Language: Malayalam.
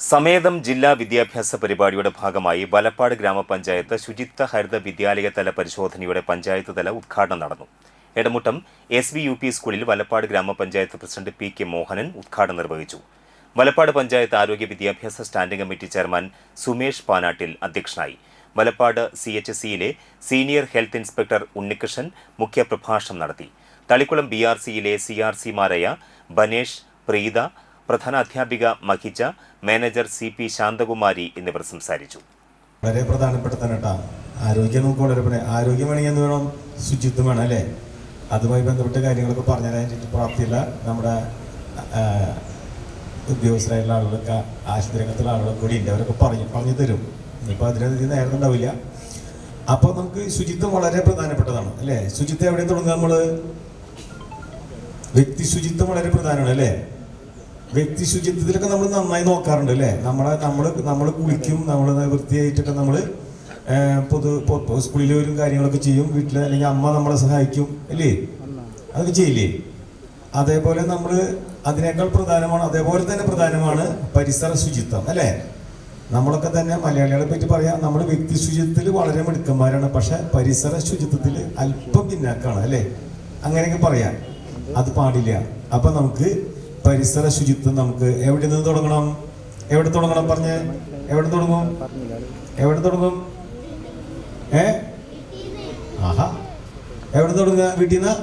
സമേതം ജില്ലാ വിദ്യാഭ്യാസ പരിപാടിയുടെ ഭാഗമായി വലപ്പാട് ഗ്രാമപഞ്ചായത്ത് ശുചിത്വ ഹരിത വിദ്യാലയ തല പരിശോധനയുടെ പഞ്ചായത്ത് തല ഉദ്ഘാടനം നടന്നു. എടമുട്ടം SVUP സ്കൂളിൽ വലപ്പാട് ഗ്രാമപഞ്ചായത്ത് പ്രസിഡന്റ് P.K. മോഹനൻ ഉദ്ഘാടനം നിർവഹിച്ചു. വലപ്പാട് പഞ്ചായത്ത് ആരോഗ്യ വിദ്യാഭ്യാസ standing committee chairman Sumesh Panattil അധ്യക്ഷനായി. വലപ്പാട് CHSE-യിലെ സീനിയർ ഹെൽത്ത് ഇൻസ്പെക്ടർ ഉണ്ണികൃഷ്ണൻ മുഖ്യപ്രഭാഷണം നടത്തി. തളിക്കുളം BRC-യിലെ CRC-മാരായ ബനേഷ്, പ്രീത, പ്രധാന അധ്യാപിക മഹിജ, മാനേജർ CP ശാന്തകുമാരി എന്നിവർ സംസാരിച്ചു. വളരെ പ്രധാനപ്പെട്ട തന്നെ ആരോഗ്യം നമുക്ക് വളരെ ആരോഗ്യം വേണമെങ്കിൽ എന്ത് വേണം? ശുചിത്വം വേണം അല്ലേ? അതുമായി ബന്ധപ്പെട്ട കാര്യങ്ങളൊക്കെ പറഞ്ഞു തരാൻ പ്രാപ്തിയുള്ള നമ്മുടെ ഉദ്യോഗസ്ഥരായുള്ള ആളുകളൊക്കെ ആശുപത്രി രംഗത്തുള്ള ആളുകളൊക്കെ കൂടി ഉണ്ട്. അവരൊക്കെ പറഞ്ഞു തരും. ഇപ്പോൾ അതിനധികം നേരം ഉണ്ടാവില്ല. അപ്പോൾ നമുക്ക് ശുചിത്വം വളരെ പ്രധാനപ്പെട്ടതാണ് അല്ലേ? ശുചിത്വം എവിടെ തുടങ്ങുക? നമ്മൾ വ്യക്തി ശുചിത്വം വളരെ പ്രധാനമാണ് അല്ലേ? വ്യക്തി ശുചിത്വത്തിലൊക്കെ നമ്മൾ നന്നായി നോക്കാറുണ്ട് അല്ലേ? നമ്മൾ കുളിക്കും, നമ്മൾ വൃത്തിയായിട്ടൊക്കെ നമ്മൾ സ്കൂളിൽ വരും, കാര്യങ്ങളൊക്കെ ചെയ്യും, വീട്ടിൽ അല്ലെങ്കിൽ അമ്മ നമ്മളെ സഹായിക്കും അല്ലേ? അതൊക്കെ ചെയ്യില്ലേ? അതേപോലെ നമ്മൾ അതിനേക്കാൾ പ്രധാനമാണ്, അതേപോലെ തന്നെ പ്രധാനമാണ് പരിസര ശുചിത്വം അല്ലേ? നമ്മളൊക്കെ തന്നെ മലയാളികളെ പറ്റി പറയാം, നമ്മൾ വ്യക്തി ശുചിത്വത്തിൽ വളരെ മിടുക്കന്മാരാണ്, പക്ഷെ പരിസര ശുചിത്വത്തിൽ അല്പം പിന്നാക്കാണ് അല്ലേ? അങ്ങനെയൊക്കെ പറയാം. അത് പാടില്ല. അപ്പൊ നമുക്ക് പരിസര ശുചിത്വം നമുക്ക് എവിടെ നിന്ന് തുടങ്ങണം? എവിടെ തുടങ്ങണം? പറഞ്ഞ് എവിടെ തുടങ്ങും? എവിടെ തുടങ്ങും? ആഹാ, എവിടെ തുടങ്ങുക? വീട്ടിൽ നിന്ന്